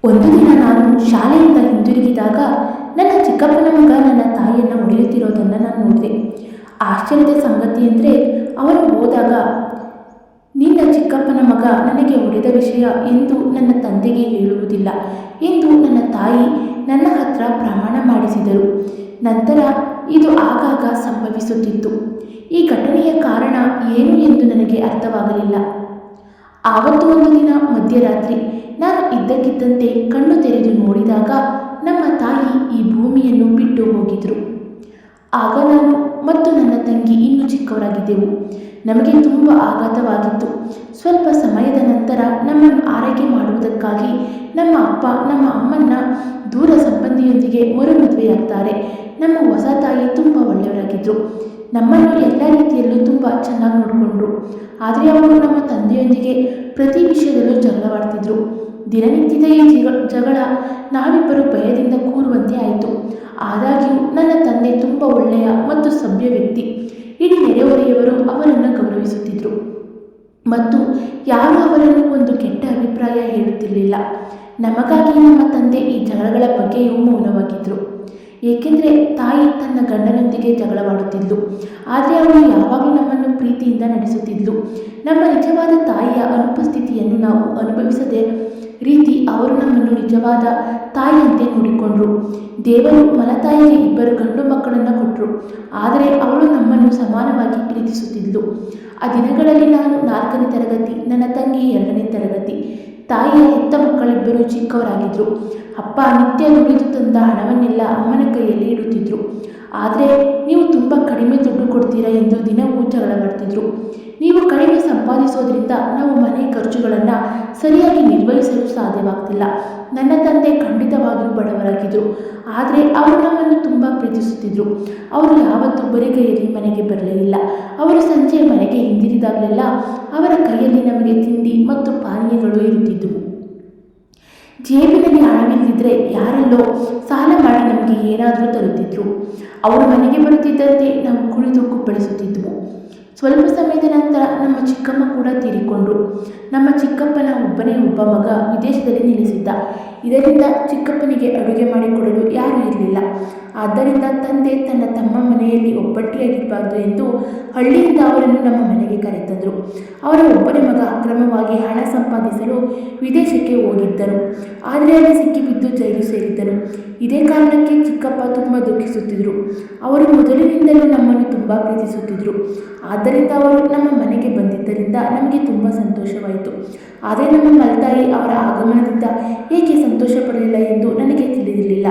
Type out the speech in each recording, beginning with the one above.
ಒಂದು ದಿನ ನಾನು ಶಾಲೆಯಿಂದ ಹಿಂದಿರುಗಿದಾಗ ನನ್ನ ಚಿಕ್ಕಪ್ಪನ ಮಗ ನನ್ನ ತಾಯಿಯನ್ನು ಹೊಡೆಯುತ್ತಿರೋದನ್ನು ನಾನು ನೋಡಿದೆ. ಆಶ್ಚರ್ಯದ ಸಂಗತಿ ಅಂದರೆ, ಅವನು ಹೋದಾಗ ನಿನ್ನ ಚಿಕ್ಕಪ್ಪನ ಮಗ ನನಗೆ ಹೊಡೆದ ವಿಷಯ ಎಂದು ನನ್ನ ತಂದೆಗೆ ಹೇಳುವುದಿಲ್ಲ ಎಂದು ನನ್ನ ತಾಯಿ ನನ್ನ ಹತ್ರ ಪ್ರಮಾಣ ಮಾಡಿಸಿದರು. ನಂತರ ಇದು ಆಗಾಗ ಸಂಭವಿಸುತ್ತಿತ್ತು. ಈ ಘಟನೆಯ ಕಾರಣ ಏನು ಎಂದು ನನಗೆ ಅರ್ಥವಾಗಲಿಲ್ಲ. ಆವತ್ತು ಒಂದು ದಿನ ಮಧ್ಯರಾತ್ರಿ ನಾನು ಇದ್ದಕ್ಕಿದ್ದಂತೆ ಕಣ್ಣು ತೆರೆದು ನೋಡಿದಾಗ ನಮ್ಮ ತಾಯಿ ಈ ಭೂಮಿಯನ್ನು ಬಿಟ್ಟು ಹೋಗಿದ್ರು. ಆಗ ನಾನು ಮತ್ತು ನನ್ನ ತಂಗಿ ಇನ್ನೂ ಚಿಕ್ಕವರಾಗಿದ್ದೆವು. ನಮಗೆ ತುಂಬ ಆಘಾತವಾಗಿತ್ತು. ಸ್ವಲ್ಪ ಸಮಯದ ನಂತರ ನಮ್ಮನ್ನು ಆರೈಕೆ ಮಾಡುವುದಕ್ಕಾಗಿ ನಮ್ಮ ಅಪ್ಪ ನಮ್ಮ ಅಮ್ಮನ್ನ ದೂರ ಸಂಬಂಧಿಯೊಂದಿಗೆ ಮದುವೆಯಾಗ್ತಾರೆ. ನಮ್ಮ ಹೊಸ ತಾಯಿ ತುಂಬ ಒಳ್ಳೆಯವರಾಗಿದ್ದರು. ನಮ್ಮನ್ನು ಎಲ್ಲ ರೀತಿಯಲ್ಲೂ ತುಂಬ ಚೆನ್ನಾಗಿ ನೋಡಿಕೊಂಡ್ರು. ಆದರೆ ಅವರು ನಮ್ಮ ತಂದೆಯೊಂದಿಗೆ ಪ್ರತಿ ವಿಷಯದಲ್ಲೂ ಜಗಳವಾಡ್ತಿದ್ರು. ದಿನನಿತ್ಯದ ಈ ಜಗಳ ನಾವಿಬ್ಬರು ಭಯದಿಂದ ಕೂರುವಂತೆ ಆಯಿತು. ಆದಾಗ್ಯೂ ನನ್ನ ತಂದೆ ತುಂಬ ಒಳ್ಳೆಯ ಮತ್ತು ಸಭ್ಯ ವ್ಯಕ್ತಿ. ಇಡೀ ನೆರೆಹೊರೆಯವರು ಅವರನ್ನು ಗೌರವಿಸುತ್ತಿದ್ದರು ಮತ್ತು ಯಾರೂ ಅವರನ್ನು ಒಂದು ಕೆಟ್ಟ ಅಭಿಪ್ರಾಯ ಹೇಳುತ್ತಿರಲಿಲ್ಲ. ನಮಗಾಗಿ ನಮ್ಮ ತಂದೆ ಈ ಜಗಳಗಳ ಬಗ್ಗೆಯೂ ಮೌನವಾಗಿದ್ದರು. ಏಕೆಂದರೆ ತಾಯಿ ತನ್ನ ಗಂಡನೊಂದಿಗೆ ಜಗಳವಾಡುತ್ತಿದ್ಲು, ಆದರೆ ಅವಳು ಯಾವಾಗಲೂ ನಮ್ಮನ್ನು ಪ್ರೀತಿಯಿಂದ ನಡೆಸುತ್ತಿದ್ಲು. ನಮ್ಮ ನಿಜವಾದ ತಾಯಿಯ ಅನುಪಸ್ಥಿತಿಯನ್ನು ನಾವು ಅನುಭವಿಸದೆ ರೀತಿ ಅವರು ನಮ್ಮನ್ನು ನಿಜವಾದ ತಾಯಿಯಂತೆ ನೋಡಿಕೊಂಡರು. ದೇವರು ಮಲತಾಯಿಗೆ 2 ಗಂಡು ಮಕ್ಕಳನ್ನು ಕೊಟ್ಟರು, ಆದರೆ ಅವಳು ನಮ್ಮನ್ನು ಸಮಾನವಾಗಿ ಪ್ರೀತಿಸುತ್ತಿದ್ಲು. ಆ ದಿನಗಳಲ್ಲಿ ನಾನು 4ನೇ ತರಗತಿ, ನನ್ನ ತಂಗಿ 2ನೇ ತರಗತಿ. ತಾಯಿಯ ಹೆತ್ತ ಮಕ್ಕಳಿಬ್ಬರು ಚಿಕ್ಕವರಾಗಿದ್ದರು. ಅಪ್ಪ ನಿತ್ಯ ದುಡಿದು ತಂದ ಹಣವನ್ನೆಲ್ಲ ಅಮ್ಮನ ಕೈಯಲ್ಲಿ ಇಡುತ್ತಿದ್ದರು. ಆದರೆ ನೀವು ತುಂಬ ಕಡಿಮೆ ದುಡ್ಡು ಕೊಡ್ತೀರಾ ಎಂದು ದಿನವೂ ಜಗಳ ಮಾಡ್ತಿದ್ರು. ನೀವು ಕಡಿಮೆ ಸಂಪಾದಿಸೋದ್ರಿಂದ ನಾವು ಮನೆ ಖರ್ಚುಗಳನ್ನು ಸರಿಯಾಗಿ ನಿರ್ವಹಿಸಲು ಸಾಧ್ಯವಾಗ್ತಿಲ್ಲ. ನನ್ನ ತಂದೆ ಖಂಡಿತವಾಗಿಯೂ ಬಡವರಾಗಿದ್ದರು, ಆದರೆ ಅವರು ನಮ್ಮನ್ನು ತುಂಬ ಪ್ರೀತಿಸುತ್ತಿದ್ದರು. ಅವರು ಯಾವತ್ತೂ ಬರಿಗೈಯಲ್ಲಿ ಮನೆಗೆ ಬರಲೇ ಇಲ್ಲ. ಅವರು ಸಂಜೆ ಮನೆಗೆ ಹಿಂದಿರಿದಾಗಲೆಲ್ಲ ಅವರ ಕೈಯಲ್ಲಿ ನಮಗೆ ತಿಂಡಿ ಮತ್ತು ಪಾನೀಯಗಳು ಇರುತ್ತಿದ್ದವು. ಜೇಬಿನಲ್ಲಿ ಹಣವಿಲ್ಲದಿದ್ದರೆ ಯಾರೆಲ್ಲೋ ಸಾಲ ಮಾಡಿ ನಮಗೆ ಏನಾದರೂ ತರುತ್ತಿದ್ರು. ಅವರು ಮನೆಗೆ ಬರುತ್ತಿದ್ದಂತೆ ನಾವು ಕುಣಿದು ಕುಪ್ಪಳಿಸುತ್ತಿದ್ದವು. ಸ್ವಲ್ಪ ಸಮಯದ ನಂತರ ನಮ್ಮ ಚಿಕ್ಕಮ್ಮ ಕೂಡ ತೀರಿಕೊಂಡ್ರು. ನಮ್ಮ ಚಿಕ್ಕಪ್ಪನ ಒಬ್ಬನೇ ಒಬ್ಬ ಮಗ ವಿದೇಶದಲ್ಲಿ ನೆಲೆಸಿದ್ದ. ಇದರಿಂದ ಚಿಕ್ಕಪ್ಪನಿಗೆ ಅಡುಗೆ ಮಾಡಿಕೊಡಲು ಯಾರೂ ಇರಲಿಲ್ಲ. ಆದ್ದರಿಂದ ತಂದೆ ತನ್ನ ತಮ್ಮ ಮನೆಯಲ್ಲಿ ಒಬ್ಬಟ್ಟಿಯಾಗಿರಬಾರ್ದು ಎಂದು ಹಳ್ಳಿಯಿಂದ ಅವರನ್ನು ನಮ್ಮ ಮನೆಗೆ ಕರೆತಂದರು. ಅವರ ಒಬ್ಬನೇ ಮಗ ಅಕ್ರಮವಾಗಿ ಹಣ ಸಂಪಾದಿಸಲು ವಿದೇಶಕ್ಕೆ ಹೋಗಿದ್ದನು, ಆದರೆ ಅಲ್ಲಿ ಸಿಕ್ಕಿಬಿದ್ದು ಜೈಲು ಸೇರಿದ್ದನು. ಇದೇ ಕಾರಣಕ್ಕೆ ಚಿಕ್ಕಪ್ಪ ತುಂಬ ದುಃಖಿಸುತ್ತಿದ್ದರು. ಅವರು ಮೊದಲಿನಿಂದಲೂ ನಮ್ಮನ್ನು ತುಂಬ ಪ್ರೀತಿಸುತ್ತಿದ್ದರು. ಆದ್ದರಿಂದ ಅವರು ನಮ್ಮ ಮನೆಗೆ ಬಂದಿದ್ದರಿಂದ ನಮಗೆ ತುಂಬ ಸಂತೋಷವಾಯಿತು. ಆದರೆ ನಮ್ಮ ಮಲತಾಯಿ ಅವರ ಆಗಮನದಿಂದ ಏಕೆ ಸಂತೋಷ ಪಡಲಿಲ್ಲ ಎಂದು ನನಗೆ ತಿಳಿದಿರಲಿಲ್ಲ.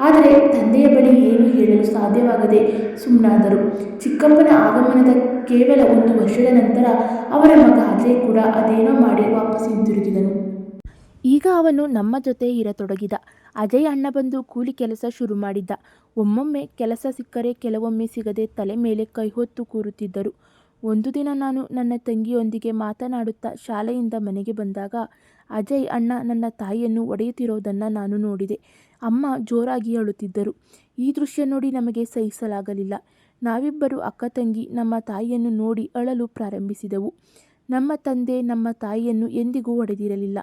ಆದರೆ ತಂದೆಯ ಬಳಿ ಏನು ಹೇಳಲು ಸಾಧ್ಯವಾಗದೆ ಸುಮ್ಮನಾದರು. ಚಿಕ್ಕಪ್ಪನ ಆಗಮನದ ಕೇವಲ 1 ವರ್ಷದ ನಂತರ ಅವರ ಮಗ ಅಜಯ್ ಕೂಡ ಅದೇನೋ ಮಾಡಿ ವಾಪಸ್ ಹಿಂತಿರುಗಿದನು. ಈಗ ಅವನು ನಮ್ಮ ಜೊತೆ ಇರತೊಡಗಿದ. ಅಜಯ್ ಅಣ್ಣ ಬಂದು ಕೂಲಿ ಕೆಲಸ ಶುರು ಮಾಡಿದ್ದ. ಒಮ್ಮೊಮ್ಮೆ ಕೆಲಸ ಸಿಕ್ಕರೆ ಕೆಲವೊಮ್ಮೆ ಸಿಗದೆ ತಲೆ ಮೇಲೆ ಕೈ ಹೊತ್ತು ಕೂರುತ್ತಿದ್ದರು. ಒಂದು ದಿನ ನಾನು ನನ್ನ ತಂಗಿಯೊಂದಿಗೆ ಮಾತನಾಡುತ್ತಾ ಶಾಲೆಯಿಂದ ಮನೆಗೆ ಬಂದಾಗ ಅಜಯ್ ಅಣ್ಣ ನನ್ನ ತಾಯಿಯನ್ನು ಹೊಡೆಯುತ್ತಿರೋದನ್ನು ನಾನು ನೋಡಿದೆ. ಅಮ್ಮ ಜೋರಾಗಿ ಅಳುತ್ತಿದ್ದರು. ಈ ದೃಶ್ಯ ನೋಡಿ ನಮಗೆ ಸಹಿಸಲಾಗಲಿಲ್ಲ. ನಾವಿಬ್ಬರು ಅಕ್ಕ ತಂಗಿ ನಮ್ಮ ತಾಯಿಯನ್ನು ನೋಡಿ ಅಳಲು ಪ್ರಾರಂಭಿಸಿದೆವು. ನಮ್ಮ ತಂದೆ ನಮ್ಮ ತಾಯಿಯನ್ನು ಎಂದಿಗೂ ಹೊಡೆದಿರಲಿಲ್ಲ.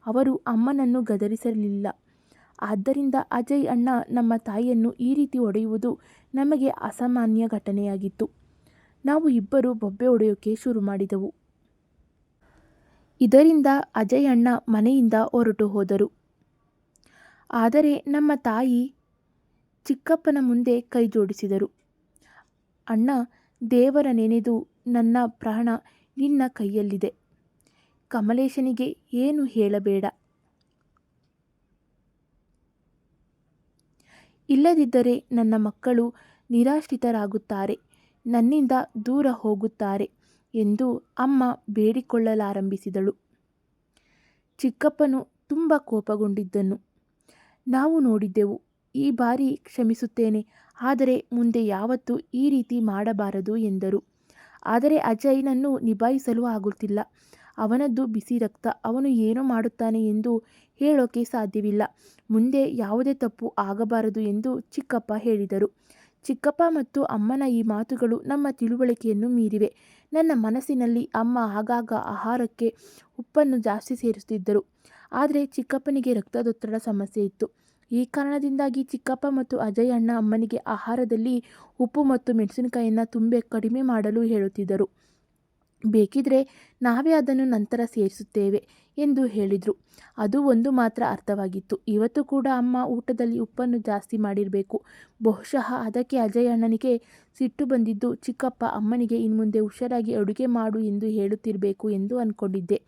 ಅವರು ಅಮ್ಮನನ್ನು ಗದರಿಸಲಿಲ್ಲ. ಆದ್ದರಿಂದ ಅಜಯ್ ಅಣ್ಣ ನಮ್ಮ ತಾಯಿಯನ್ನು ಈ ರೀತಿ ಹೊಡೆಯುವುದು ನಮಗೆ ಅಸಾಮಾನ್ಯ ಘಟನೆಯಾಗಿತ್ತು. ನಾವು ಇಬ್ಬರು ಬೊಬ್ಬೆ ಹೊಡೆಯೋಕೆ ಶುರು ಮಾಡಿದೆವು. ಇದರಿಂದ ಅಜಯ್ ಅಣ್ಣ ಮನೆಯಿಂದ ಹೊರಟು ಹೋದರು. ಆದರೆ ನಮ್ಮ ತಾಯಿ ಚಿಕ್ಕಪ್ಪನ ಮುಂದೆ ಕೈ ಜೋಡಿಸಿದರು. ಅಣ್ಣ, ದೇವರ ನೆನೆದು ನನ್ನ ಪ್ರಾಣ ನಿನ್ನ ಕೈಯಲ್ಲಿದೆ. ಕಮಲೇಶನಿಗೆ ಏನು ಹೇಳಬೇಡ. ಇಲ್ಲದಿದ್ದರೆ ನನ್ನ ಮಕ್ಕಳು ನಿರಾಶ್ರಿತರಾಗುತ್ತಾರೆ, ನನ್ನಿಂದ ದೂರ ಹೋಗುತ್ತಾರೆ ಎಂದು ಅಮ್ಮ ಬೇಡಿಕೊಳ್ಳಲಾರಂಭಿಸಿದಳು. ಚಿಕ್ಕಪ್ಪನು ತುಂಬ ಕೋಪಗೊಂಡಿದ್ದನು. ನಾವು ನೋಡಿದ್ದೆವು. ಈ ಬಾರಿ ಕ್ಷಮಿಸುತ್ತೇನೆ, ಆದರೆ ಮುಂದೆ ಯಾವತ್ತೂ ಈ ರೀತಿ ಮಾಡಬಾರದು ಎಂದರು. ಆದರೆ ಅಜಯ್ನನ್ನು ನಿಭಾಯಿಸಲು ಆಗುತ್ತಿಲ್ಲ. ಅವನದ್ದು ಬಿಸಿ ರಕ್ತ. ಅವನು ಏನು ಮಾಡುತ್ತಾನೆ ಎಂದು ಹೇಳೋಕೆ ಸಾಧ್ಯವಿಲ್ಲ. ಮುಂದೆ ಯಾವುದೇ ತಪ್ಪು ಆಗಬಾರದು ಎಂದು ಚಿಕ್ಕಪ್ಪ ಹೇಳಿದರು. ಚಿಕ್ಕಪ್ಪ ಮತ್ತು ಅಮ್ಮನ ಈ ಮಾತುಗಳು ನಮ್ಮ ತಿಳುವಳಿಕೆಯನ್ನು ಮೀರಿವೆ. ನನ್ನ ಮನಸ್ಸಿನಲ್ಲಿ ಅಮ್ಮ ಆಗಾಗ ಆಹಾರಕ್ಕೆ ಉಪ್ಪನ್ನು ಜಾಸ್ತಿ ಸೇರಿಸುತ್ತಿದ್ದರು. ಆದರೆ ಚಿಕ್ಕಪ್ಪನಿಗೆ ರಕ್ತದೊತ್ತಡ ಸಮಸ್ಯೆ ಇತ್ತು. ಈ ಕಾರಣದಿಂದಾಗಿ ಚಿಕ್ಕಪ್ಪ ಮತ್ತು ಅಜಯ್ ಅಣ್ಣ ಅಮ್ಮನಿಗೆ ಆಹಾರದಲ್ಲಿ ಉಪ್ಪು ಮತ್ತು ಮೆಣಸಿನಕಾಯಿಯನ್ನು ತುಂಬ ಕಡಿಮೆ ಮಾಡಲು ಹೇಳುತ್ತಿದ್ದರು. ಬೇಕಿದ್ರೆ ನಾವೇ ಅದನ್ನು ನಂತರ ಸೇರಿಸುತ್ತೇವೆ ಎಂದು ಹೇಳಿದರು. ಅದು ಒಂದು ಮಾತ್ರ ಅರ್ಥವಾಗಿತ್ತು. ಇವತ್ತು ಕೂಡ ಅಮ್ಮ ಊಟದಲ್ಲಿ ಉಪ್ಪನ್ನು ಜಾಸ್ತಿ ಮಾಡಿರಬೇಕು. ಬಹುಶಃ ಅದಕ್ಕೆ ಅಜಯ್ ಅಣ್ಣನಿಗೆ ಸಿಟ್ಟು ಬಂದಿದ್ದು ಚಿಕ್ಕಪ್ಪ ಅಮ್ಮನಿಗೆ ಇನ್ಮುಂದೆ ಹುಷಾರಾಗಿ ಅಡುಗೆ ಮಾಡು ಎಂದು ಹೇಳುತ್ತಿರಬೇಕು ಎಂದು ಅಂದ್ಕೊಂಡಿದ್ದೆ.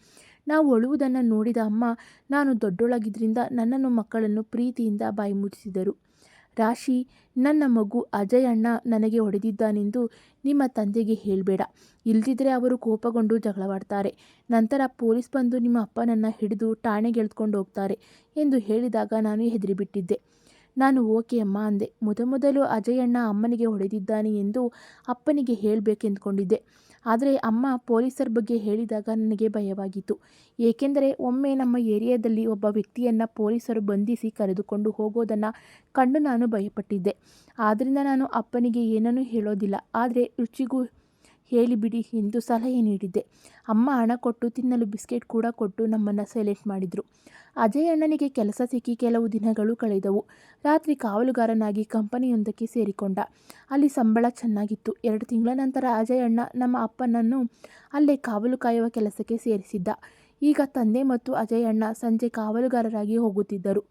ನಾವು ಅಳುವುದನ್ನು ನೋಡಿದ ಅಮ್ಮ ನಾನು ದೊಡ್ಡೋಳಾಗಿದ್ದರಿಂದ ನನ್ನನ್ನು ಮಕ್ಕಳನ್ನು ಪ್ರೀತಿಯಿಂದ ಬಾಯಿ ಮುಚ್ಚಿಸಿದರು. ರಾಶಿ, ನನ್ನ ಮಗು ಅಜಯ್ ಅಣ್ಣ ನನಗೆ ಹೊಡೆದಿದ್ದಾನೆಂದು ನಿಮ್ಮ ತಂದೆಗೆ ಹೇಳಬೇಡ. ಇಲ್ದಿದ್ರೆ ಅವರು ಕೋಪಗೊಂಡು ಜಗಳವಾಡ್ತಾರೆ. ನಂತರ ಪೊಲೀಸ್ ಬಂದು ನಿಮ್ಮ ಅಪ್ಪನನ್ನು ಹಿಡಿದು ಠಾಣೆಗೆ ಎಳೆದುಕೊಂಡು ಹೋಗ್ತಾರೆ ಎಂದು ಹೇಳಿದಾಗ ನಾನು ಹೆದರಿಬಿಟ್ಟಿದ್ದೆ. ನಾನು ಓಕೆ ಅಮ್ಮ ಅಂದೆ. ಮೊದಲು ಅಜಯ್ ಅಣ್ಣ ಅಮ್ಮನಿಗೆ ಹೊಡೆದಿದ್ದಾನೆ ಎಂದು ಅಪ್ಪನಿಗೆ ಹೇಳಬೇಕೆಂದುಕೊಂಡಿದ್ದೆ. ಆದರೆ ಅಮ್ಮ ಪೊಲೀಸರ ಬಗ್ಗೆ ಹೇಳಿದಾಗ ನನಗೆ ಭಯವಾಗಿತ್ತು. ಏಕೆಂದರೆ ಒಮ್ಮೆ ನಮ್ಮ ಏರಿಯಾದಲ್ಲಿ ಒಬ್ಬ ವ್ಯಕ್ತಿಯನ್ನು ಪೊಲೀಸರು ಬಂಧಿಸಿ ಕರೆದುಕೊಂಡು ಹೋಗೋದನ್ನು ಕಂಡು ನಾನು ಭಯಪಟ್ಟಿದ್ದೆ. ಆದ್ದರಿಂದ ನಾನು ಅಪ್ಪನಿಗೆ ಏನನ್ನೂ ಹೇಳೋದಿಲ್ಲ, ಆದರೆ ರುಚಿಗೂ ಹೇಳಿಬಿಡಿ ಎಂದು ಸಲಹೆ ನೀಡಿದ್ದೆ. ಅಮ್ಮ ಹಣ ಕೊಟ್ಟು ತಿನ್ನಲು ಬಿಸ್ಕೆಟ್ ಕೂಡ ಕೊಟ್ಟು ನಮ್ಮನ್ನು ಸೈಲೆಂಟ್ ಮಾಡಿದರು. ಅಜಯ್ ಅಣ್ಣನಿಗೆ ಕೆಲಸ ಸಿಕ್ಕಿ ಕೆಲವು ದಿನಗಳು ಕಳೆದವು. ರಾತ್ರಿ ಕಾವಲುಗಾರನಾಗಿ ಕಂಪನಿಯೊಂದಕ್ಕೆ ಸೇರಿಕೊಂಡ. ಅಲ್ಲಿ ಸಂಬಳ ಚೆನ್ನಾಗಿತ್ತು. 2 ತಿಂಗಳ ನಂತರ ಅಜಯ್ ಅಣ್ಣ ನಮ್ಮ ಅಪ್ಪನನ್ನು ಅಲ್ಲೇ ಕಾವಲು ಕಾಯುವ ಕೆಲಸಕ್ಕೆ ಸೇರಿಸಿದ್ದ. ಈಗ ತಂದೆ ಮತ್ತು ಅಜಯ್ ಅಣ್ಣ ಸಂಜೆ ಕಾವಲುಗಾರರಾಗಿ ಹೋಗುತ್ತಿದ್ದರು.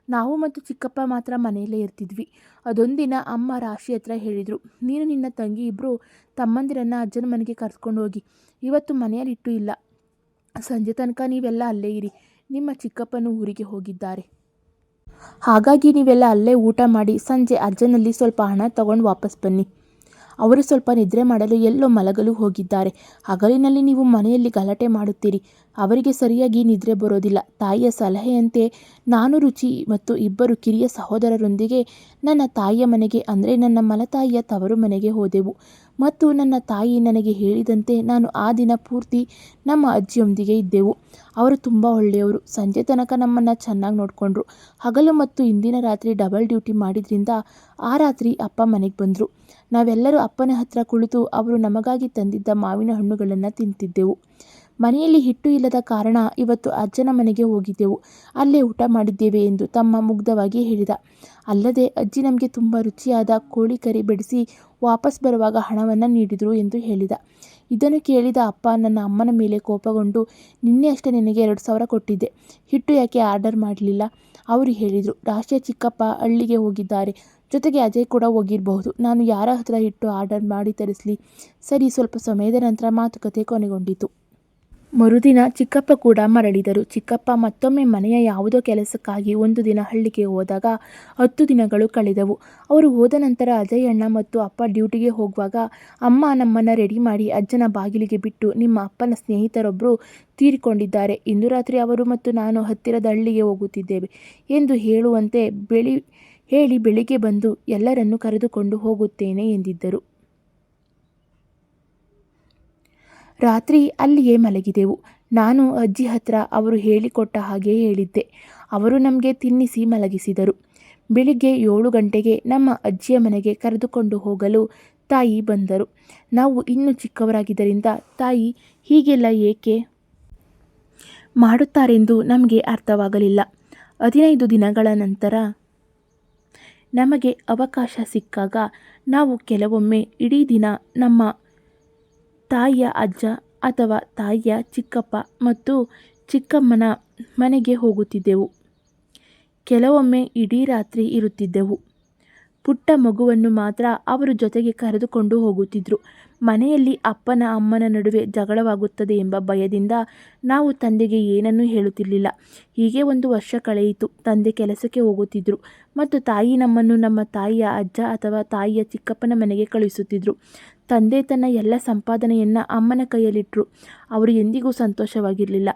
ನಾವು ಮತ್ತು ಚಿಕ್ಕಪ್ಪ ಮಾತ್ರ ಮನೆಯಲ್ಲೇ ಇರ್ತಿದ್ವಿ. ಅದೊಂದಿನ ಅಮ್ಮ ರಾಶಿ ಹತ್ರ ಹೇಳಿದರು, ನೀನು ನಿನ್ನ ತಂಗಿ ಇಬ್ಬರು ತಮ್ಮಂದಿರನ್ನು ಅಜ್ಜನ ಮನೆಗೆ ಕರ್ಸ್ಕೊಂಡು ಹೋಗಿ. ಇವತ್ತು ಮನೆಯಲ್ಲಿ ಇಟ್ಟು ಇಲ್ಲ. ಸಂಜೆ ತನಕ ನೀವೆಲ್ಲ ಅಲ್ಲೇ ಇರಿ. ನಿಮ್ಮ ಚಿಕ್ಕಪ್ಪನು ಊರಿಗೆ ಹೋಗಿದ್ದಾರೆ. ಹಾಗಾಗಿ ನೀವೆಲ್ಲ ಅಲ್ಲೇ ಊಟ ಮಾಡಿ ಸಂಜೆ ಅಜ್ಜನಲ್ಲಿ ಸ್ವಲ್ಪ ಹಣ ತಗೊಂಡು ವಾಪಸ್ ಬನ್ನಿ. ಅವರು ಸ್ವಲ್ಪ ನಿದ್ರೆ ಮಾಡಲು ಎಲ್ಲೋ ಮಲಗಲು ಹೋಗಿದ್ದಾರೆ. ಹಗಲಿನಲ್ಲಿ ನೀವು ಮನೆಯಲ್ಲಿ ಗಲಾಟೆ ಮಾಡುತ್ತೀರಿ. ಅವರಿಗೆ ಸರಿಯಾಗಿ ನಿದ್ರೆ ಬರೋದಿಲ್ಲ. ತಾಯಿಯ ಸಲಹೆಯಂತೆ ನಾನು ರುಚಿ ಮತ್ತು 2 ಕಿರಿಯ ಸಹೋದರರೊಂದಿಗೆ ನನ್ನ ತಾಯಿಯ ಮನೆಗೆ ಅಂದರೆ ನನ್ನ ಮಲತಾಯಿಯ ತವರು ಮನೆಗೆ ಹೋದೆವು. ಮತ್ತು ನನ್ನ ತಾಯಿ ನನಗೆ ಹೇಳಿದಂತೆ ನಾನು ಆ ದಿನ ಪೂರ್ತಿ ನಮ್ಮ ಅಜ್ಜಿಯೊಂದಿಗೆ ಇದ್ದೆವು. ಅವರು ತುಂಬ ಒಳ್ಳೆಯವರು. ಸಂಜೆ ತನಕ ನಮ್ಮನ್ನು ಚೆನ್ನಾಗಿ ನೋಡಿಕೊಂಡ್ರು. ಹಗಲು ಮತ್ತು ಇಂದಿನ ರಾತ್ರಿ ಡಬಲ್ ಡ್ಯೂಟಿ ಮಾಡಿದ್ರಿಂದ ಆ ರಾತ್ರಿ ಅಪ್ಪ ಮನೆಗೆ ಬಂದರು. ನಾವೆಲ್ಲರೂ ಅಪ್ಪನ ಹತ್ರ ಕುಳಿತು ಅವರು ನಮಗಾಗಿ ತಂದಿದ್ದ ಮಾವಿನ ಹಣ್ಣುಗಳನ್ನು ತಿಂತಿದ್ದೆವು. ಮನೆಯಲ್ಲಿ ಹಿಟ್ಟು ಇಲ್ಲದ ಕಾರಣ ಇವತ್ತು ಅಜ್ಜನ ಮನೆಗೆ ಹೋಗಿದ್ದೆವು. ಅಲ್ಲೇ ಊಟ ಮಾಡಿದ್ದೇವೆ ಎಂದು ತಮ್ಮ ಮುಗ್ಧವಾಗಿ ಹೇಳಿದ. ಅಲ್ಲದೆ ಅಜ್ಜಿ ನಮಗೆ ತುಂಬ ರುಚಿಯಾದ ಕೋಳಿ ಕರಿ ಬಡಿಸಿ ವಾಪಸ್ ಬರುವಾಗ ಹಣವನ್ನು ನೀಡಿದರು ಎಂದು ಹೇಳಿದ. ಇದನ್ನು ಕೇಳಿದ ಅಪ್ಪ ನನ್ನ ಅಮ್ಮನ ಮೇಲೆ ಕೋಪಗೊಂಡು, ನಿನ್ನೆ ಅಷ್ಟೇ ನಿನಗೆ 2,000 ಕೊಟ್ಟಿದ್ದೆ, ಹಿಟ್ಟು ಯಾಕೆ ಆರ್ಡರ್ ಮಾಡಲಿಲ್ಲ? ಅವರು ಹೇಳಿದರು, ರಾಶಿಯ ಚಿಕ್ಕಪ್ಪ ಹಳ್ಳಿಗೆ ಹೋಗಿದ್ದಾರೆ, ಜೊತೆಗೆ ಅಜಯ್ ಕೂಡ ಹೋಗಿರಬಹುದು. ನಾನು ಯಾರ ಹತ್ರ ಹಿಟ್ಟು ಆರ್ಡರ್ ಮಾಡಿ ತರಿಸಲಿ? ಸರಿ. ಸ್ವಲ್ಪ ಸಮಯದ ನಂತರ ಮಾತುಕತೆ ಕೊನೆಗೊಂಡಿತು. ಮರುದಿನ ಚಿಕ್ಕಪ್ಪ ಕೂಡ ಮರಳಿದರು. ಚಿಕ್ಕಪ್ಪ ಮತ್ತೊಮ್ಮೆ ಮನೆಯ ಯಾವುದೋ ಕೆಲಸಕ್ಕಾಗಿ ಒಂದು ದಿನ ಹಳ್ಳಿಗೆ ಹೋದಾಗ 10 ದಿನಗಳು ಕಳೆದವು. ಅವರು ಹೋದ ನಂತರ ಅಜಯ್ ಅಣ್ಣ ಮತ್ತು ಅಪ್ಪ ಡ್ಯೂಟಿಗೆ ಹೋಗುವಾಗ ಅಮ್ಮ ನಮ್ಮನ್ನು ರೆಡಿ ಮಾಡಿ ಅಜ್ಜನ ಬಾಗಿಲಿಗೆ ಬಿಟ್ಟು, ನಿಮ್ಮ ಅಪ್ಪನ ಸ್ನೇಹಿತರೊಬ್ಬರು ತೀರಿಕೊಂಡಿದ್ದಾರೆ. ಇಂದು ರಾತ್ರಿ ಅವರು ಮತ್ತು ನಾನು ಹತ್ತಿರದ ಹಳ್ಳಿಗೆ ಹೋಗುತ್ತಿದ್ದೇವೆ ಎಂದು ಹೇಳುವಂತೆ ಹೇಳಿ ಬೆಳಿಗ್ಗೆ ಬಂದು ಎಲ್ಲರನ್ನೂ ಕರೆದುಕೊಂಡು ಹೋಗುತ್ತೇನೆ ಎಂದಿದ್ದರು. ರಾತ್ರಿ ಅಲ್ಲಿಯೇ ಮಲಗಿದೆವು. ನಾನು ಅಜ್ಜಿ ಹತ್ರ ಅವರು ಹೇಳಿಕೊಟ್ಟ ಹಾಗೆ ಹೇಳಿದ್ದೆ. ಅವರು ನಮಗೆ ತಿನ್ನಿಸಿ ಮಲಗಿಸಿದರು. ಬೆಳಿಗ್ಗೆ 7 ಗಂಟೆಗೆ ನಮ್ಮ ಅಜ್ಜಿಯ ಮನೆಗೆ ಕರೆದುಕೊಂಡು ಹೋಗಲು ತಾಯಿ ಬಂದರು. ನಾವು ಇನ್ನೂ ಚಿಕ್ಕವರಾಗಿದ್ದರಿಂದ ತಾಯಿ ಹೀಗೆಲ್ಲ ಏಕೆ ಮಾಡುತ್ತಾರೆಂದು ನಮಗೆ ಅರ್ಥವಾಗಲಿಲ್ಲ. 15 ದಿನಗಳ ನಂತರ ನಮಗೆ ಅವಕಾಶ ಸಿಕ್ಕಾಗ ನಾವು ಕೆಲವೊಮ್ಮೆ ಇಡೀ ದಿನ ನಮ್ಮ ತಾಯಿಯ ಅಜ್ಜ ಅಥವಾ ತಾಯಿಯ ಚಿಕ್ಕಪ್ಪ ಮತ್ತು ಚಿಕ್ಕಮ್ಮನ ಮನೆಗೆ ಹೋಗುತ್ತಿದ್ದೆವು. ಕೆಲವೊಮ್ಮೆ ಇಡೀ ರಾತ್ರಿ ಇರುತ್ತಿದ್ದೆವು. ಪುಟ್ಟ ಮಗುವನ್ನು ಮಾತ್ರ ಅವರು ಜೊತೆಗೆ ಕರೆದುಕೊಂಡು ಹೋಗುತ್ತಿದ್ದರು. ಮನೆಯಲ್ಲಿ ಅಪ್ಪನ ಅಮ್ಮನ ನಡುವೆ ಜಗಳವಾಗುತ್ತದೆ ಎಂಬ ಭಯದಿಂದ ನಾವು ತಂದೆಗೆ ಏನನ್ನೂ ಹೇಳುತ್ತಿರಲಿಲ್ಲ. ಹೀಗೆ 1 ವರ್ಷ ಕಳೆಯಿತು. ತಂದೆ ಕೆಲಸಕ್ಕೆ ಹೋಗುತ್ತಿದ್ದರು ಮತ್ತು ತಾಯಿ ನಮ್ಮನ್ನು ನಮ್ಮ ತಾಯಿಯ ಅಜ್ಜ ಅಥವಾ ತಾಯಿಯ ಚಿಕ್ಕಪ್ಪನ ಮನೆಗೆ ಕಳುಹಿಸುತ್ತಿದ್ದರು. ತಂದೆ ತನ್ನ ಎಲ್ಲ ಸಂಪಾದನೆಯನ್ನು ಅಮ್ಮನ ಕೈಯಲ್ಲಿಟ್ಟರು. ಅವರು ಎಂದಿಗೂ ಸಂತೋಷವಾಗಿರಲಿಲ್ಲ.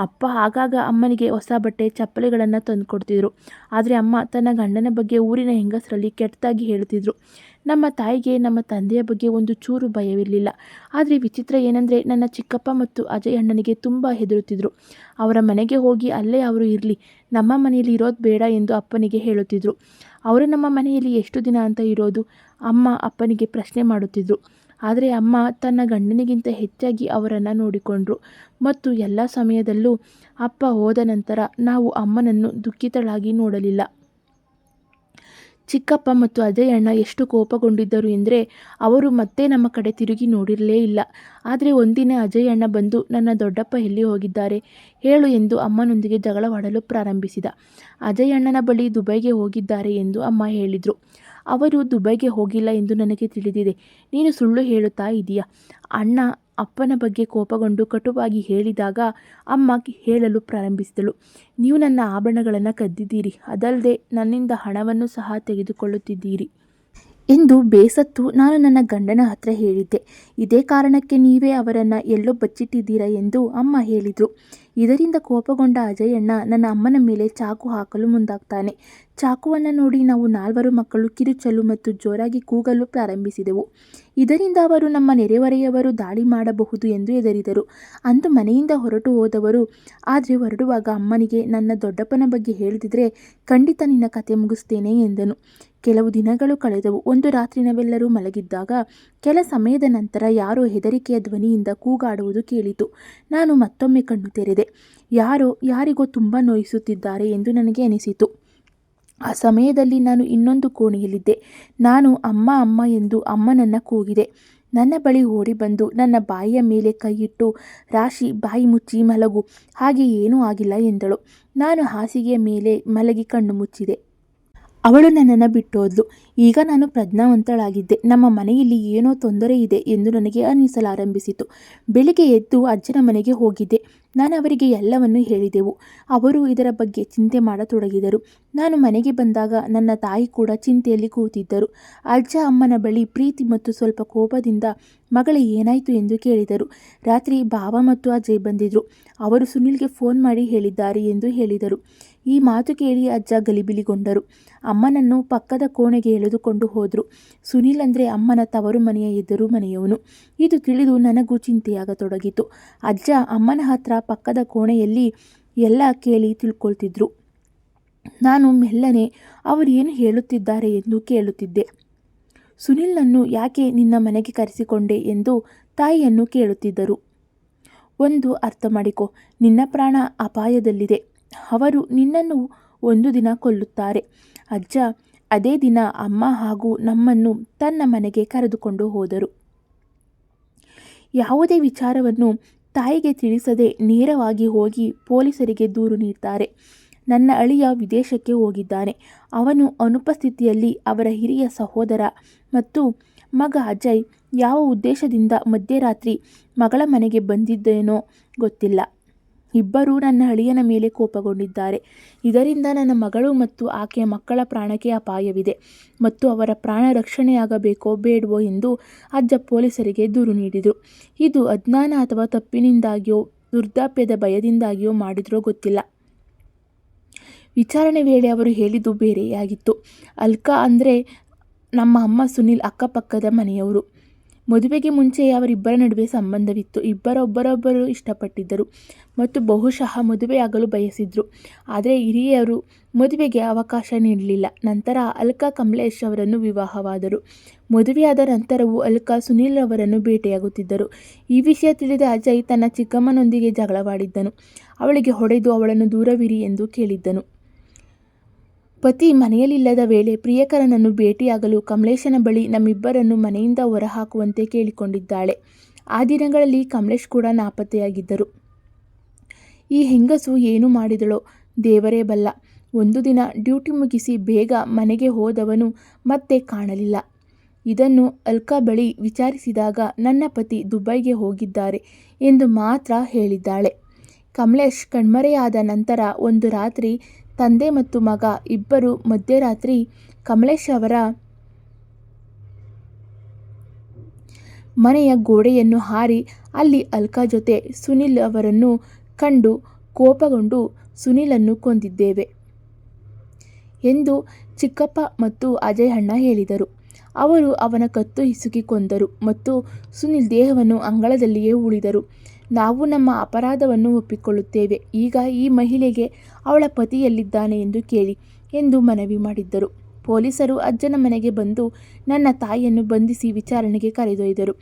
ಅಪ್ಪ ಆಗಾಗ ಅಮ್ಮನಿಗೆ ಹೊಸ ಬಟ್ಟೆ ಚಪ್ಪಲಿಗಳನ್ನು ತಂದುಕೊಡ್ತಿದ್ರು. ಆದರೆ ಅಮ್ಮ ತನ್ನ ಗಂಡನ ಬಗ್ಗೆ ಊರಿನ ಹೆಂಗಸರಲ್ಲಿ ಕೆಟ್ಟದಾಗಿ ಹೇಳ್ತಿದ್ರು. ನಮ್ಮ ತಾಯಿಗೆ ನಮ್ಮ ತಂದೆಯ ಬಗ್ಗೆ ಒಂದು ಚೂರು ಭಯವಿರಲಿಲ್ಲ. ಆದರೆ ವಿಚಿತ್ರ ಏನೆಂದರೆ ನನ್ನ ಚಿಕ್ಕಪ್ಪ ಮತ್ತು ಅಜಯ್ ಅಣ್ಣನಿಗೆ ತುಂಬ ಹೆದರುತ್ತಿದ್ರು. ಅವರ ಮನೆಗೆ ಹೋಗಿ ಅಲ್ಲೇ ಅವರು ಇರಲಿ, ನಮ್ಮ ಮನೆಯಲ್ಲಿ ಇರೋದು ಬೇಡ ಎಂದು ಅಪ್ಪನಿಗೆ ಹೇಳುತ್ತಿದ್ರು. ಅವರು ನಮ್ಮ ಮನೆಯಲ್ಲಿ ಎಷ್ಟು ದಿನ ಅಂತ ಇರೋದು? ಅಮ್ಮ ಅಪ್ಪನಿಗೆ ಪ್ರಶ್ನೆ ಮಾಡುತ್ತಿದ್ರು. ಆದರೆ ಅಮ್ಮ ತನ್ನ ಗಂಡನಿಗಿಂತ ಹೆಚ್ಚಾಗಿ ಅವರನ್ನು ನೋಡಿಕೊಂಡ್ರು ಮತ್ತು ಎಲ್ಲ ಸಮಯದಲ್ಲೂ ಅಪ್ಪ ಹೋದ ನಂತರ ನಾವು ಅಮ್ಮನನ್ನು ದುಃಖಿತಳಾಗಿ ನೋಡಲಿಲ್ಲ. ಚಿಕ್ಕಪ್ಪ ಮತ್ತು ಅಜಯ್ ಅಣ್ಣ ಎಷ್ಟು ಕೋಪಗೊಂಡಿದ್ದರು ಎಂದರೆ ಅವರು ಮತ್ತೆ ನಮ್ಮ ಕಡೆ ತಿರುಗಿ ನೋಡಿರಲೇ ಇಲ್ಲ. ಆದರೆ ಒಂದಿನ ಅಜಯ್ ಅಣ್ಣ ಬಂದು ನನ್ನ ದೊಡ್ಡಪ್ಪ ಎಲ್ಲಿ ಹೋಗಿದ್ದಾರೆ ಹೇಳು ಎಂದು ಅಮ್ಮನೊಂದಿಗೆ ಜಗಳವಾಡಲು ಪ್ರಾರಂಭಿಸಿದ. ಅಜಯ್ ಅಣ್ಣನ ಬಳಿ ದುಬೈಗೆ ಹೋಗಿದ್ದಾರೆ ಎಂದು ಅಮ್ಮ ಹೇಳಿದರು. ಅವರು ದುಬೈಗೆ ಹೋಗಿಲ್ಲ ಎಂದು ನನಗೆ ತಿಳಿದಿದೆ. ನೀನು ಸುಳ್ಳು ಹೇಳುತ್ತಾ ಇದೀಯಾ? ಅಣ್ಣ ಅಪ್ಪನ ಬಗ್ಗೆ ಕೋಪಗೊಂಡು ಕಟುವಾಗಿ ಹೇಳಿದಾಗ ಅಮ್ಮ ಹೇಳಲು ಪ್ರಾರಂಭಿಸಿದಳು. ನೀವು ನನ್ನ ಆಭರಣಗಳನ್ನು ಕದ್ದಿದ್ದೀರಿ, ಅದಲ್ಲದೆ ನನ್ನಿಂದ ಹಣವನ್ನು ಸಹ ತೆಗೆದುಕೊಳ್ಳುತ್ತಿದ್ದೀರಿ ಎಂದು ಬೇಸತ್ತು ನಾನು ನನ್ನ ಗಂಡನ ಹತ್ರ ಹೇಳಿದ್ದೆ. ಇದೇ ಕಾರಣಕ್ಕೆ ನೀವೇ ಅವರನ್ನು ಎಲ್ಲೋ ಬಚ್ಚಿಟ್ಟಿದ್ದೀರಾ ಎಂದು ಅಮ್ಮ ಹೇಳಿದರು. ಇದರಿಂದ ಕೋಪಗೊಂಡ ಅಜಯ್ ಅಣ್ಣ ನನ್ನ ಅಮ್ಮನ ಮೇಲೆ ಚಾಕು ಹಾಕಲು ಮುಂದಾಗ್ತಾನೆ. ಚಾಕುವನ್ನು ನೋಡಿ ನಾವು 4 ಮಕ್ಕಳು ಕಿರುಚಲು ಮತ್ತು ಜೋರಾಗಿ ಕೂಗಲು ಪ್ರಾರಂಭಿಸಿದೆವು. ಇದರಿಂದ ಅವರು ನಮ್ಮ ನೆರೆಹೊರೆಯವರು ದಾಳಿ ಮಾಡಬಹುದು ಎಂದು ಹೆದರಿದರು. ಅಂದು ಮನೆಯಿಂದ ಹೊರಟು ಹೋದವರು. ಆದರೆ ಹೊರಡುವಾಗ ಅಮ್ಮನಿಗೆ ನನ್ನ ದೊಡ್ಡಪ್ಪನ ಬಗ್ಗೆ ಹೇಳಿದ್ರೆ ಖಂಡಿತ ನಿನ್ನ ಕತೆ ಮುಗಿಸ್ತೇನೆ ಎಂದನು. ಕೆಲವು ದಿನಗಳು ಕಳೆದವು. ಒಂದು ರಾತ್ರಿ ನಾವೆಲ್ಲರೂ ಮಲಗಿದ್ದಾಗ ಕೆಲ ಸಮಯದ ನಂತರ ಯಾರೋ ಹೆದರಿಕೆಯ ಧ್ವನಿಯಿಂದ ಕೂಗಾಡುವುದು ಕೇಳಿತು. ನಾನು ಮತ್ತೊಮ್ಮೆ ಕಣ್ಣು ತೆರೆದೆ. ಯಾರಿಗೋ ತುಂಬ ನೋಯಿಸುತ್ತಿದ್ದಾರೆ ಎಂದು ನನಗೆ ಅನಿಸಿತು. ಆ ಸಮಯದಲ್ಲಿ ನಾನು ಇನ್ನೊಂದು ಕೋಣೆಯಲ್ಲಿದ್ದೆ. ನಾನು ಅಮ್ಮ ಅಮ್ಮ ಎಂದು ಅಮ್ಮನನ್ನು ಕೂಗಿದೆ. ನನ್ನ ಬಳಿ ಓಡಿ ಬಂದು ನನ್ನ ಬಾಯಿಯ ಮೇಲೆ ಕೈಯಿಟ್ಟು ರಾಶಿ ಬಾಯಿ ಮುಚ್ಚಿ ಮಲಗು, ಹಾಗೆ ಏನೂ ಆಗಿಲ್ಲ ಎಂದಳು. ನಾನು ಹಾಸಿಗೆಯ ಮೇಲೆ ಮಲಗಿ ಕಣ್ಣು ಮುಚ್ಚಿದೆ. ಅವಳು ನನ್ನನ್ನು ಬಿಟ್ಟೋದ್ಲು. ಈಗ ನಾನು ಪ್ರಜ್ಞಾವಂತಳಾಗಿದ್ದೆ. ನಮ್ಮ ಮನೆಯಲ್ಲಿ ಏನೋ ತೊಂದರೆ ಇದೆ ಎಂದು ನನಗೆ ಅನ್ನಿಸಲಾರಂಭಿಸಿತು. ಬೆಳಿಗ್ಗೆ ಎದ್ದು ಅಜ್ಜನ ಮನೆಗೆ ಹೋಗಿದ್ದೆ. ನಾನು ಅವರಿಗೆ ಎಲ್ಲವನ್ನೂ ಹೇಳಿದೆವು. ಅವರು ಇದರ ಬಗ್ಗೆ ಚಿಂತೆ ಮಾಡತೊಡಗಿದರು. ನಾನು ಮನೆಗೆ ಬಂದಾಗ ನನ್ನ ತಾಯಿ ಕೂಡ ಚಿಂತೆಯಲ್ಲಿ ಕೂತಿದ್ದರು. ಅಜ್ಜ ಅಮ್ಮನ ಬಳಿ ಪ್ರೀತಿ ಮತ್ತು ಸ್ವಲ್ಪ ಕೋಪದಿಂದ ಮಗಳೇ ಏನಾಯಿತು ಎಂದು ಕೇಳಿದರು. ರಾತ್ರಿ ಬಾವ ಮತ್ತು ಅಜಯ್ ಬಂದಿದ್ರು. ಅವರು ಸುನಿಲ್ಗೆ ಫೋನ್ ಮಾಡಿ ಹೇಳಿದ್ದಾರೆ ಎಂದು ಹೇಳಿದರು. ಈ ಮಾತು ಕೇಳಿ ಅಜ್ಜ ಗಲಿಬಿಲಿಗೊಂಡರು. ಅಮ್ಮನನ್ನು ಪಕ್ಕದ ಕೋಣೆಗೆ ಎಳೆದುಕೊಂಡು ಹೋದರು. ಸುನಿಲ್ ಅಂದರೆ ಅಮ್ಮನ ತವರು ಮನೆಯ ಎದುರು ಮನೆಯವನು. ಇದು ತಿಳಿದು ನನಗೂ ಚಿಂತೆಯಾಗತೊಡಗಿತು. ಅಜ್ಜ ಅಮ್ಮನ ಹತ್ರ ಪಕ್ಕದ ಕೋಣೆಯಲ್ಲಿ ಎಲ್ಲ ಕೇಳಿ ತಿಳ್ಕೊಳ್ತಿದ್ರು. ನಾನು ಮೆಲ್ಲನೆ ಅವರು ಏನು ಹೇಳುತ್ತಿದ್ದಾರೆ ಎಂದು ಕೇಳುತ್ತಿದ್ದೆ. ಸುನಿಲ್ನನ್ನು ಯಾಕೆ ನಿನ್ನ ಮನೆಗೆ ಕರೆಸಿಕೊಂಡೆ ಎಂದು ತಾಯಿಯನ್ನು ಕೇಳುತ್ತಿದ್ದರು. ಒಂದು ಅರ್ಥ ಮಾಡಿಕೊ, ನಿನ್ನ ಪ್ರಾಣ ಅಪಾಯದಲ್ಲಿದೆ. ಅವರು ನಿನ್ನನ್ನು ಒಂದು ದಿನ ಕೊಲ್ಲುತ್ತಾರೆ. ಅಜ್ಜ ಅದೇ ದಿನ ಅಮ್ಮ ಹಾಗೂ ನಮ್ಮನ್ನು ತನ್ನ ಮನೆಗೆ ಕರೆದುಕೊಂಡು ಹೋದರು. ಯಾವುದೇ ವಿಚಾರವನ್ನು ತಾಯಿಗೆ ತಿಳಿಸದೆ ನೇರವಾಗಿ ಹೋಗಿ ಪೊಲೀಸರಿಗೆ ದೂರು ನೀಡ್ತಾರೆ. ನನ್ನ ಅಳಿಯ ವಿದೇಶಕ್ಕೆ ಹೋಗಿದ್ದಾನೆ. ಅವನು ಅನುಪಸ್ಥಿತಿಯಲ್ಲಿ ಅವರ ಹಿರಿಯ ಸಹೋದರ ಮತ್ತು ಮಗ ಅಜಯ್ ಯಾವ ಉದ್ದೇಶದಿಂದ ಮಧ್ಯರಾತ್ರಿ ಮಗಳ ಮನೆಗೆ ಬಂದಿದ್ದೇನೋ ಗೊತ್ತಿಲ್ಲ. ಇಬ್ಬರೂ ನನ್ನ ಅಳಿಯನ ಮೇಲೆ ಕೋಪಗೊಂಡಿದ್ದಾರೆ. ಇದರಿಂದ ನನ್ನ ಮಗಳು ಮತ್ತು ಆಕೆಯ ಮಕ್ಕಳ ಪ್ರಾಣಕ್ಕೆ ಅಪಾಯವಿದೆ ಮತ್ತು ಅವರ ಪ್ರಾಣ ರಕ್ಷಣೆಯಾಗಬೇಕೋ ಬೇಡವೋ ಎಂದು ಅಜ್ಜ ಪೊಲೀಸರಿಗೆ ದೂರು ನೀಡಿದರು. ಇದು ಅಜ್ಞಾನ ಅಥವಾ ತಪ್ಪಿನಿಂದಾಗಿಯೋ ವೃದ್ಧಾಪ್ಯದ ಭಯದಿಂದಾಗಿಯೋ ಮಾಡಿದ್ರೋ ಗೊತ್ತಿಲ್ಲ. ವಿಚಾರಣೆ ವೇಳೆ ಅವರು ಹೇಳಿದ್ದು ಬೇರೆಯಾಗಿತ್ತು. ಅಲ್ಕಾ ಅಂದರೆ ನಮ್ಮ ಅಮ್ಮ ಸುನಿಲ್ ಅಕ್ಕಪಕ್ಕದ ಮನೆಯವರು. ಮದುವೆಗೆ ಮುಂಚೆಯೇ ಅವರಿಬ್ಬರ ನಡುವೆ ಸಂಬಂಧವಿತ್ತು. ಒಬ್ಬರೊಬ್ಬರು ಇಷ್ಟಪಟ್ಟಿದ್ದರು ಮತ್ತು ಬಹುಶಃ ಮದುವೆಯಾಗಲು ಬಯಸಿದ್ರು. ಆದರೆ ಹಿರಿಯರು ಮದುವೆಗೆ ಅವಕಾಶ ನೀಡಲಿಲ್ಲ. ನಂತರ ಅಲ್ಕಾ ಕಮಲೇಶ್ ಅವರನ್ನು ವಿವಾಹವಾದರು. ಮದುವೆಯಾದ ನಂತರವೂ ಅಲ್ಕಾ ಸುನಿಲ್ ಅವರನ್ನು ಭೇಟಿಯಾಗುತ್ತಿದ್ದರು. ಈ ವಿಷಯ ತಿಳಿದ ಅಜಯ್ ತನ್ನ ಚಿಕ್ಕಮ್ಮನೊಂದಿಗೆ ಜಗಳವಾಡಿದ್ದನು. ಅವಳಿಗೆ ಹೊಡೆದು ಅವಳನ್ನು ದೂರವಿರಿ ಎಂದು ಕೇಳಿದ್ದನು. ಪತಿ ಮನೆಯಲ್ಲಿಲ್ಲದ ವೇಳೆ ಪ್ರಿಯಕರನನ್ನು ಭೇಟಿಯಾಗಲು ಕಮಲೇಶನ ಬಳಿ ನಮ್ಮಿಬ್ಬರನ್ನು ಮನೆಯಿಂದ ಹೊರಹಾಕುವಂತೆ ಕೇಳಿಕೊಂಡಿದ್ದಾಳೆ. ಆ ದಿನಗಳಲ್ಲಿ ಕಮಲೇಶ್ ಕೂಡ ನಾಪತ್ತೆಯಾಗಿದ್ದರು. ಈ ಹೆಂಗಸು ಏನು ಮಾಡಿದಳೋ ದೇವರೇ ಬಲ್ಲ. ಒಂದು ದಿನ ಡ್ಯೂಟಿ ಮುಗಿಸಿ ಬೇಗ ಮನೆಗೆ ಹೋದವನು ಮತ್ತೆ ಕಾಣಲಿಲ್ಲ. ಇದನ್ನು ಅಲ್ಕಾ ಬಳಿ ವಿಚಾರಿಸಿದಾಗ ನನ್ನ ಪತಿ ದುಬೈಗೆ ಹೋಗಿದ್ದಾರೆ ಎಂದು ಮಾತ್ರ ಹೇಳಿದ್ದಾಳೆ. ಕಮಲೇಶ್ ಕಣ್ಮರೆಯಾದ ನಂತರ ಒಂದು ರಾತ್ರಿ ತಂದೆ ಮತ್ತು ಮಗ ಇಬ್ಬರು ಮಧ್ಯರಾತ್ರಿ ಕಮಲೇಶ್ ಅವರ ಮನೆಯ ಗೋಡೆಯನ್ನು ಹಾರಿ ಅಲ್ಲಿ ಅಲ್ಕಾ ಜೊತೆ ಸುನಿಲ್ ಅವರನ್ನು ಕಂಡು ಕೋಪಗೊಂಡು ಸುನಿಲನ್ನು ಕೊಂದಿದ್ದೇವೆ ಎಂದು ಚಿಕ್ಕಪ್ಪ ಮತ್ತು ಅಜಯ್ ಅಣ್ಣ ಹೇಳಿದರು. ಅವರು ಅವನ ಕತ್ತು ಹಿಸುಕಿ ಕೊಂದರು ಮತ್ತು ಸುನಿಲ್ ದೇಹವನ್ನು ಅಂಗಳದಲ್ಲಿಯೇ ಉಳಿದರು. ನಾವು ನಮ್ಮ ಅಪರಾಧವನ್ನು ಒಪ್ಪಿಕೊಳ್ಳುತ್ತೇವೆ. ಈಗ ಈ ಮಹಿಳೆಗೆ ಅವಳ ಪತಿಯಲ್ಲಿದ್ದಾನೆ ಎಂದು ಕೇಳಿ ಎಂದು ಮನವಿ ಮಾಡಿದ್ದರು. ಪೊಲೀಸರು ಅಜ್ಜನ ಮನೆಗೆ ಬಂದು ನನ್ನ ತಾಯಿಯನ್ನು ಬಂಧಿಸಿ ವಿಚಾರಣೆಗೆ ಕರೆದೊಯ್ದರು.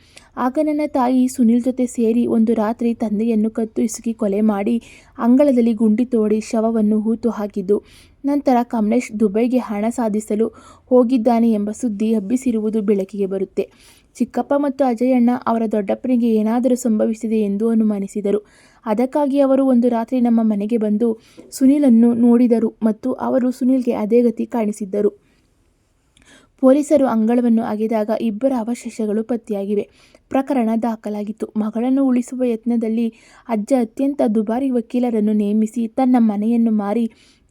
ಆಗ ನನ್ನ ತಾಯಿ ಸುನಿಲ್ ಜೊತೆ ಸೇರಿ ಒಂದು ರಾತ್ರಿ ತಂದೆಯನ್ನು ಕತ್ತು ಹಿಸುಕಿ ಕೊಲೆ ಮಾಡಿ ಅಂಗಳದಲ್ಲಿ ಗುಂಡಿ ತೋಡಿ ಶವವನ್ನು ಹೂತು ಹಾಕಿದ್ದು. ನಂತರ ಕಮಲೇಶ್ ದುಬೈಗೆ ಹಣ ಸಾಧಿಸಲು ಹೋಗಿದ್ದಾನೆ ಎಂಬ ಸುದ್ದಿ ಹಬ್ಬಿಸಿರುವುದು ಬೆಳಕಿಗೆ ಬರುತ್ತೆ. ಚಿಕ್ಕಪ್ಪ ಮತ್ತು ಅಜಯಣ್ಣ ಅವರ ದೊಡ್ಡಪ್ಪನಿಗೆ ಏನಾದರೂ ಸಂಭವಿಸಿದೆ ಎಂದು ಅನುಮಾನಿಸಿದರು. ಅದಕ್ಕಾಗಿ ಅವರು ಒಂದು ರಾತ್ರಿ ನಮ್ಮ ಮನೆಗೆ ಬಂದು ಸುನಿಲನ್ನು ನೋಡಿದರು ಮತ್ತು ಅವರು ಸುನಿಲ್ಗೆ ಅದೇ ಗತಿ ಕಾಣಿಸಿದ್ದರು. ಪೊಲೀಸರು ಅಂಗಳವನ್ನು ಅಗೆದಾಗ ಇಬ್ಬರ ಅವಶೇಷಗಳು ಪತ್ತೆಯಾಗಿವೆ. ಪ್ರಕರಣ ದಾಖಲಾಗಿತ್ತು. ಮಗಳನ್ನು ಉಳಿಸುವ ಯತ್ನದಲ್ಲಿ ಅಜ್ಜ ಅತ್ಯಂತ ದುಬಾರಿ ವಕೀಲರನ್ನು ನೇಮಿಸಿ ತನ್ನ ಮನೆಯನ್ನು ಮಾರಿ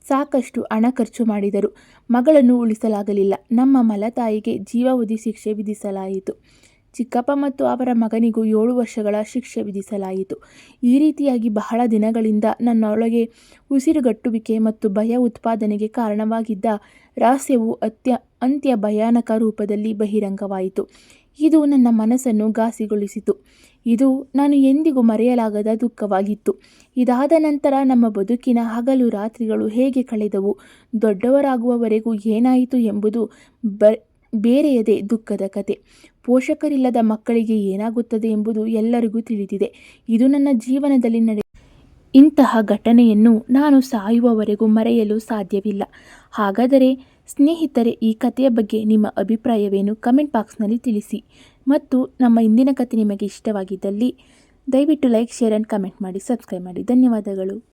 ಸಾಕಷ್ಟು ಹಣ ಖರ್ಚು ಮಾಡಿದರು. ಮಗಳನ್ನು ಉಳಿಸಲಾಗಲಿಲ್ಲ. ನಮ್ಮ ಮಲತಾಯಿಗೆ ಜೀವಾವಧಿ ಶಿಕ್ಷೆ ವಿಧಿಸಲಾಯಿತು. ಚಿಕ್ಕಪ್ಪ ಮತ್ತು ಅವರ ಮಗನಿಗೂ 7 ವರ್ಷಗಳ ಶಿಕ್ಷೆ ವಿಧಿಸಲಾಯಿತು. ಈ ರೀತಿಯಾಗಿ ಬಹಳ ದಿನಗಳಿಂದ ನನ್ನೊಳಗೆ ಉಸಿರುಗಟ್ಟುವಿಕೆ ಮತ್ತು ಭಯ ಉತ್ಪಾದನೆಗೆ ಕಾರಣವಾಗಿದ್ದ ರಹಸ್ಯವು ಅಂತ್ಯ ಭಯಾನಕ ರೂಪದಲ್ಲಿ ಬಹಿರಂಗವಾಯಿತು. ಇದು ನನ್ನ ಮನಸ್ಸನ್ನು ಘಾಸಿಗೊಳಿಸಿತು. ಇದು ನಾನು ಎಂದಿಗೂ ಮರೆಯಲಾಗದ ದುಃಖವಾಗಿತ್ತು. ಇದಾದ ನಂತರ ನಮ್ಮ ಬದುಕಿನ ಹಗಲು ರಾತ್ರಿಗಳು ಹೇಗೆ ಕಳೆದವು, ದೊಡ್ಡವರಾಗುವವರೆಗೂ ಏನಾಯಿತು ಎಂಬುದು ಬೇರೆಯದೇ ದುಃಖದ ಕತೆ. ಪೋಷಕರಿಲ್ಲದ ಮಕ್ಕಳಿಗೆ ಏನಾಗುತ್ತದೆ ಎಂಬುದು ಎಲ್ಲರಿಗೂ ತಿಳಿದಿದೆ. ಇದು ನನ್ನ ಜೀವನದಲ್ಲಿ ಇಂತಹ ಘಟನೆಯನ್ನು ನಾನು ಸಾಯುವವರೆಗೂ ಮರೆಯಲು ಸಾಧ್ಯವಿಲ್ಲ. ಹಾಗಾದರೆ ಸ್ನೇಹಿತರೆ, ಈ ಕಥೆಯ ಬಗ್ಗೆ ನಿಮ್ಮ ಅಭಿಪ್ರಾಯವೇನು? ಕಮೆಂಟ್ ಬಾಕ್ಸ್ನಲ್ಲಿ ತಿಳಿಸಿ. ಮತ್ತು ನಮ್ಮ ಇಂದಿನ ಕಥೆ ನಿಮಗೆ ಇಷ್ಟವಾಗಿದ್ದಲ್ಲಿ ದಯವಿಟ್ಟು ಲೈಕ್, ಶೇರ್ ಆ್ಯಂಡ್ ಕಮೆಂಟ್ ಮಾಡಿ. ಸಬ್ಸ್ಕ್ರೈಬ್ ಮಾಡಿ. ಧನ್ಯವಾದಗಳು.